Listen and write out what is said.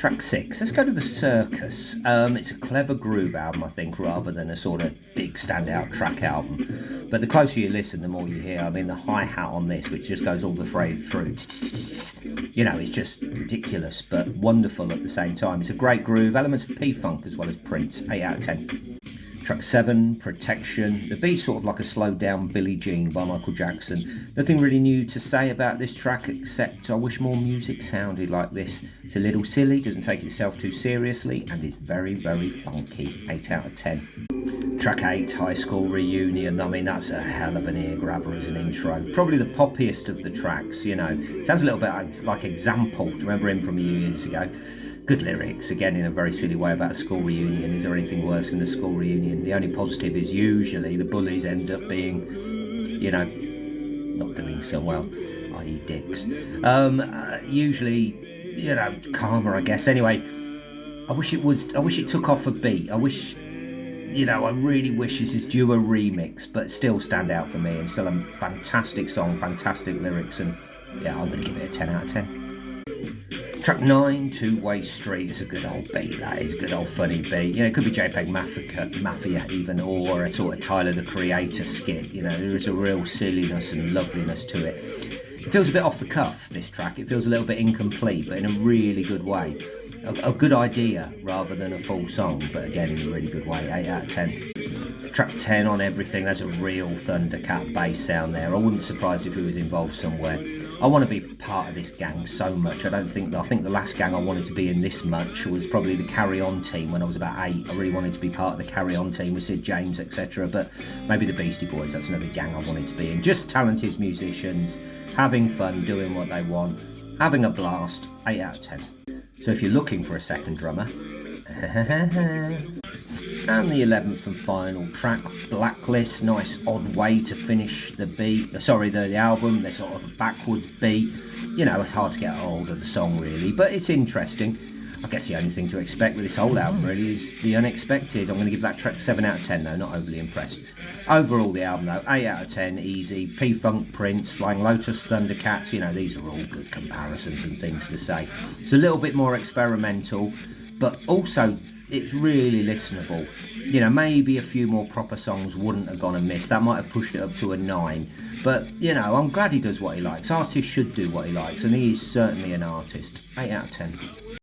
Track 6, let's go to The Circus. It's a clever groove album, I think, rather than a sort of big standout track album. But the closer you listen, the more you hear. I mean, the hi-hat on this, which just goes all the way through, you know, it's just ridiculous, but wonderful at the same time. It's a great groove, elements of P-Funk as well as Prince, 8 out of 10. Track 7, Protection. The beat's sort of like a slowed down Billie Jean by Michael Jackson. Nothing really new to say about this track except I wish more music sounded like this. It's a little silly, doesn't take itself too seriously, and is very, very funky. 8 out of 10. Track 8, High School Reunion. I mean, that's a hell of an ear grabber as an intro. Probably the poppiest of the tracks, you know. Sounds a little bit like Example. Do you remember him from a few years ago? Good lyrics, again in a very silly way about a school reunion. Is there anything worse than a school reunion? The only positive is usually the bullies end up being, you know, not doing so well, i.e. dicks. Usually, you know, karma, I guess. Anyway, I wish it took off a beat. I wish, you know, I really wish this is due a remix, but still stand out for me, and still a fantastic song, fantastic lyrics, and yeah, I'm going to give it a 10 out of 10. Track 9, Two-Way Street. It's a good old beat, that is, good old funny beat. You know, it could be JPEG Mafia even, or a sort of Tyler the Creator skit. You know, there is a real silliness and loveliness to it. It feels a bit off the cuff, this track. It feels a little bit incomplete, but in a really good way. A good idea rather than a full song, but again in a really good way. 8 out of 10. Track 10, On Everything. There's a real Thundercat bass sound there. I wouldn't be surprised if he was involved somewhere. I want to be part of this gang so much. I think the last gang I wanted to be in this much was probably the Carry On team when I was about 8. I really wanted to be part of the Carry On team with Sid James, etc. But maybe the Beastie Boys, that's another gang I wanted to be in. Just talented musicians, having fun, doing what they want, having a blast. 8 out of 10. So if you're looking for a second drummer, and the 11th and final track, Blacklist. Nice odd way to finish the album. They're sort of a backwards beat. You know, it's hard to get hold of the song really, but it's interesting. I guess the only thing to expect with this whole album really is the unexpected. I'm going to give that track 7 out of 10 though, not overly impressed. Overall the album though, 8 out of 10, easy. P-Funk, Prince, Flying Lotas, Thundercats, you know, these are all good comparisons and things to say. It's a little bit more experimental, but also it's really listenable. You know, maybe a few more proper songs wouldn't have gone amiss. That might have pushed it up to a 9. But, you know, I'm glad he does what he likes. Artists should do what he likes, and he is certainly an artist. 8 out of 10.